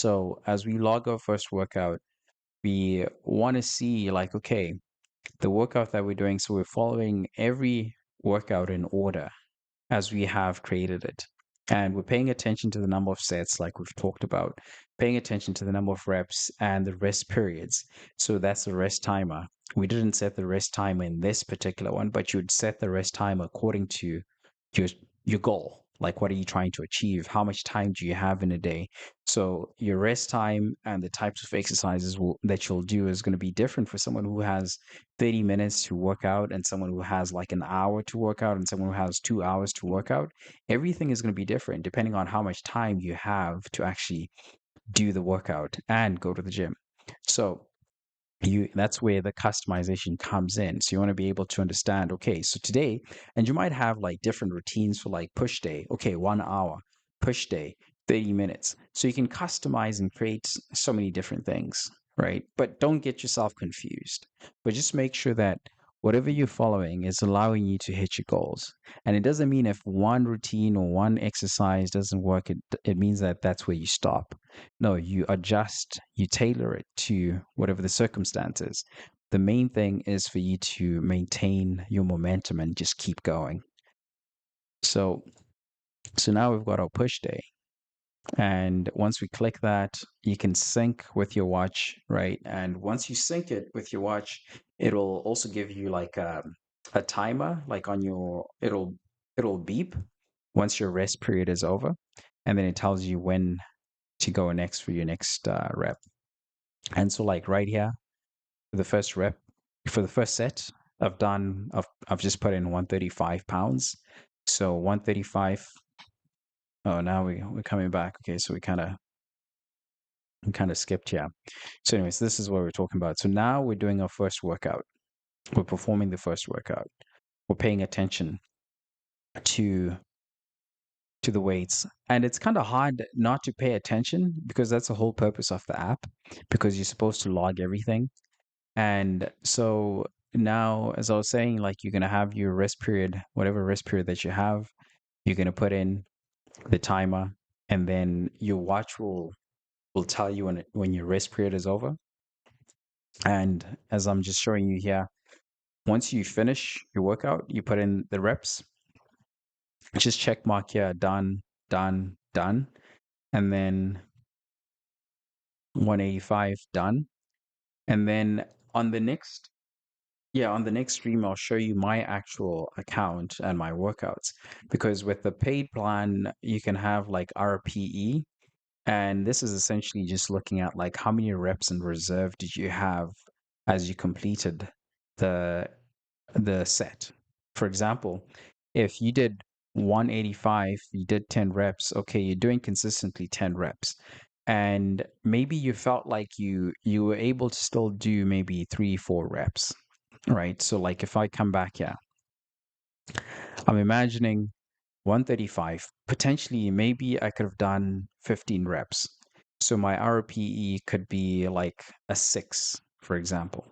So as we log our first workout, we want to see like, okay, the workout that we're doing, so we're following every workout in order as we have created it. And we're paying attention to the number of sets, like we've talked about, paying attention to the number of reps and the rest periods. So that's the rest timer. We didn't set the rest timer in this particular one, but you'd set the rest time according to your your goal. Like, what are you trying to achieve? How much time do you have in a day? So your rest time and the types of exercises that you'll do is going to be different for someone who has 30 minutes to work out and someone who has like an hour to work out and someone who has 2 hours to work out. Everything is going to be different depending on how much time you have to actually do the workout and go to the gym. So that's where the customization comes in. So you want to be able to understand, okay, so today, and you might have like different routines for like push day. Okay, 1 hour, push day, 30 minutes. So you can customize and create so many different things, right? But don't get yourself confused. But just make sure that whatever you're following is allowing you to hit your goals. And it doesn't mean if one routine or one exercise doesn't work, it means that that's where you stop. No, you adjust, you tailor it to whatever the circumstances. The main thing is for you to maintain your momentum and just keep going. So, so now we've got our push day. And once we click that, you can sync with your watch, right? And once you sync it with your watch, it'll also give you like a timer, like on your, it'll beep once your rest period is over. And then it tells you when to go next for your next rep. And so like right here, the first rep, for the first set, I've just put in 135 pounds. So 135. Oh, now we're coming back. Okay, so we kind of skipped here. So anyways, this is what we're talking about. So now we're doing our first workout. We're performing the first workout. We're paying attention to the weights. And it's kind of hard not to pay attention because that's the whole purpose of the app, because you're supposed to log everything. And so now, as I was saying, like you're gonna have your rest period, whatever rest period that you have, you're gonna put in the timer, and then your watch will tell you when your rest period is over. And as I'm just showing you here, once you finish your workout, you put in the reps, just check mark here, done, done, done, and then 185 done. And then on the next on the next stream, I'll show you my actual account and my workouts. Because with the paid plan, you can have like RPE. And this is essentially just looking at like how many reps in reserve did you have as you completed the set. For example, if you did 185, you did 10 reps, okay, you're doing consistently 10 reps. And maybe you felt like you were able to still do maybe 3, 4 reps, right? So like if I come back here, I'm imagining 135, potentially maybe I could have done 15 reps. So my RPE could be like a 6, for example.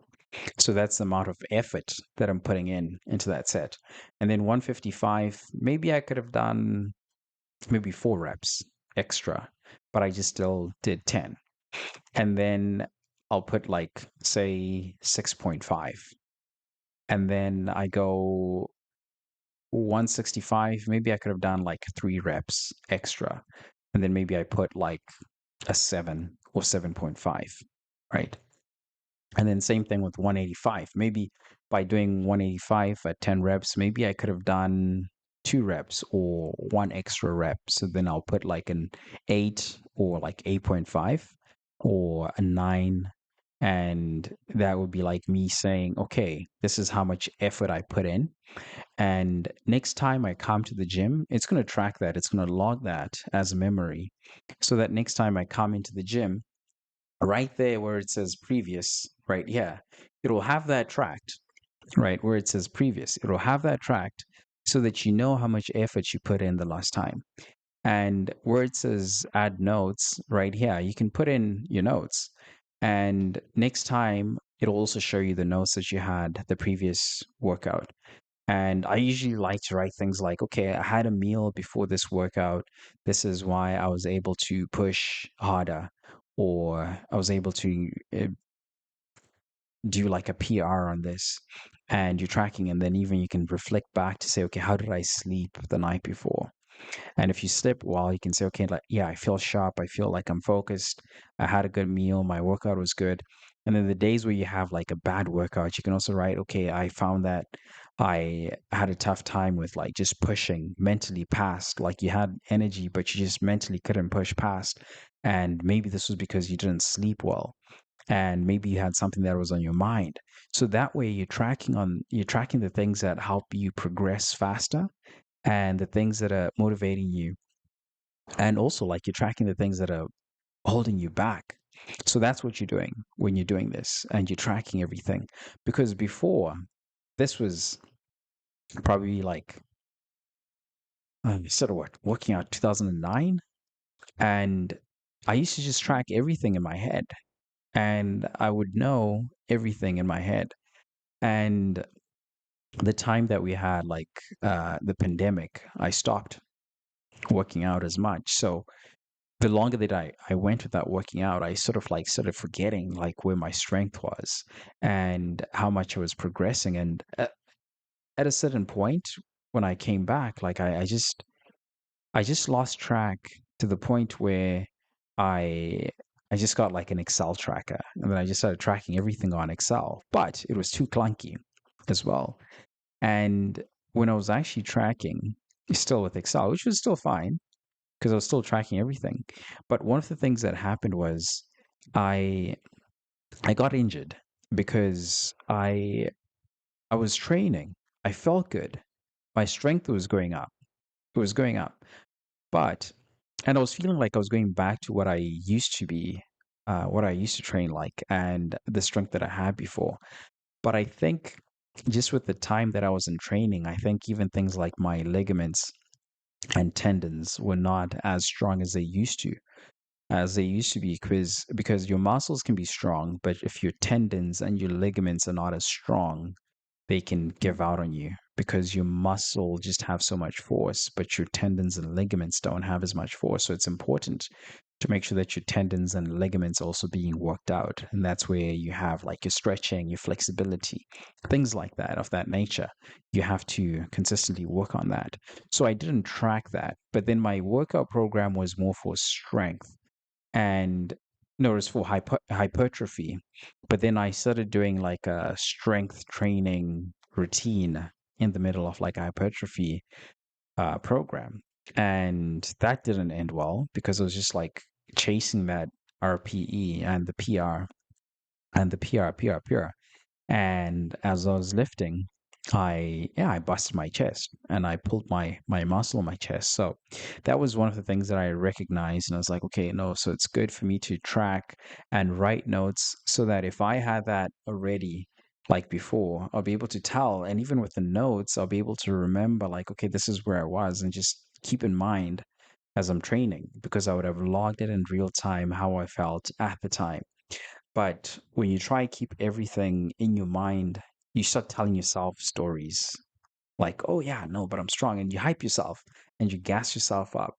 So that's the amount of effort that I'm putting into that set. And then 155, maybe I could have done maybe 4 reps extra, but I just still did 10. And then I'll put like say 6.5. And then I go 165, maybe I could have done like 3 reps extra. And then maybe I put like a 7 or 7.5, right? And then same thing with 185. Maybe by doing 185 at 10 reps, maybe I could have done 2 reps or 1 extra rep. So then I'll put like an 8 or like 8.5 or a 9. And that would be like me saying, okay, this is how much effort I put in. And next time I come to the gym, it's going to track that. It's going to log that as a memory so that next time I come into the gym, right there where it says previous, right? Yeah, it'll have that tracked, right? Where it says previous, it'll have that tracked so that you know how much effort you put in the last time. And where it says add notes, right here, you can put in your notes. And next time, it'll also show you the notes that you had the previous workout. And I usually like to write things like, okay, I had a meal before this workout. This is why I was able to push harder. or I was able to do like a PR on this, and you're tracking, and then even you can reflect back to say, okay, how did I sleep the night before? And if you sleep well, you can say, okay, like, yeah, I feel sharp. I feel like I'm focused. I had a good meal. My workout was good. And then the days where you have like a bad workout, you can also write, okay, I found that I had a tough time with like just pushing mentally past, like you had energy, but you just mentally couldn't push past. And maybe this was because you didn't sleep well, and maybe you had something that was on your mind. So that way you're tracking the things that help you progress faster, and the things that are motivating you, and also like you're tracking the things that are holding you back. So that's what you're doing when you're doing this, and you're tracking everything. Because before, this was probably like sort of what, working out 2009, and I used to just track everything in my head, and I would know everything in my head. And the time that we had like the pandemic, I stopped working out as much. So the longer that I went without working out, I sort of like started forgetting like where my strength was and how much I was progressing. And at a certain point, when I came back, like I just lost track to the point where I I just got like an Excel tracker, and then I just started tracking everything on Excel, but it was too clunky as well. And when I was actually tracking, still with Excel, which was still fine because I was still tracking everything. But one of the things that happened was I I got injured because I was training. I felt good. My strength was going up. It was going up. But and I was feeling like I was going back to what I used to be, what I used to train like, and the strength that I had before. But I think just with the time that I was in training, I think even things like my ligaments and tendons were not as strong as they used to be, because your muscles can be strong, but if your tendons and your ligaments are not as strong, they can give out on you because your muscle just have so much force, but your tendons and ligaments don't have as much force. So it's important to make sure that your tendons and ligaments are also being worked out. And that's where you have like your stretching, your flexibility, things like that of that nature. You have to consistently work on that. So I didn't track that, but then my workout program was more for strength, and no, it was for hypertrophy. But then I started doing like a strength training routine in the middle of like a hypertrophy program, and that didn't end well because I was just like chasing that RPE and the PR and the PR. And as I was lifting, I busted my chest and I pulled my muscle in my chest. So that was one of the things that I recognized, and I was like, okay, no, so it's good for me to track and write notes so that if I had that already like before, I'll be able to tell. And even with the notes, I'll be able to remember like, okay, this is where I was, and just keep in mind as I'm training, because I would have logged it in real time how I felt at the time. But when you try to keep everything in your mind, you start telling yourself stories like, oh, yeah, no, but I'm strong. And you hype yourself and you gas yourself up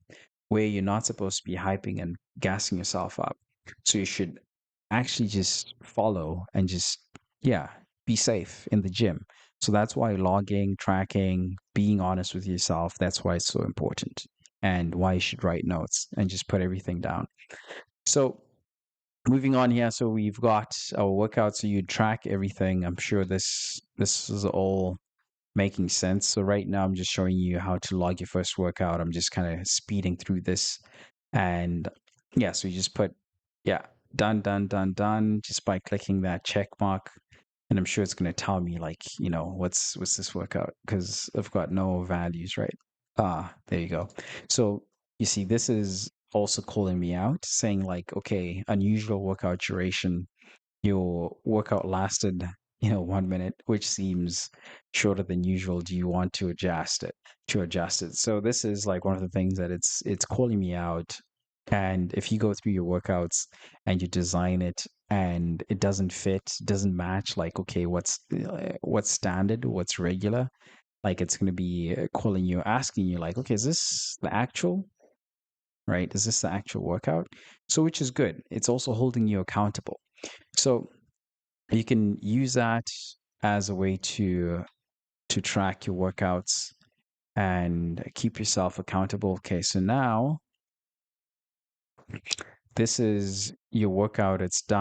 where you're not supposed to be hyping and gassing yourself up. So you should actually just follow and just, yeah, be safe in the gym. So that's why logging, tracking, being honest with yourself, that's why it's so important, and why you should write notes and just put everything down. So moving on here, so we've got our workout. So you track everything. I'm sure this is all making sense. So right now I'm just showing you how to log your first workout. I'm just kind of speeding through this. And yeah, so you just put, yeah, done just by clicking that check mark. And I'm sure it's going to tell me like, what's this workout, because I've got no values, right? Ah, there you go. So you see, this is also calling me out, saying like, okay, unusual workout duration. Your workout lasted, 1 minute, which seems shorter than usual. Do you want to adjust it? So this is like one of the things that it's calling me out. And if you go through your workouts and you design it and it doesn't fit, doesn't match, like, okay, what's standard, what's regular, like it's going to be calling you, asking you like, okay, is this the actual? right? Is this the actual workout? So, which is good. It's also holding you accountable. So you can use that as a way to track your workouts and keep yourself accountable. Okay, so now this is your workout. It's done.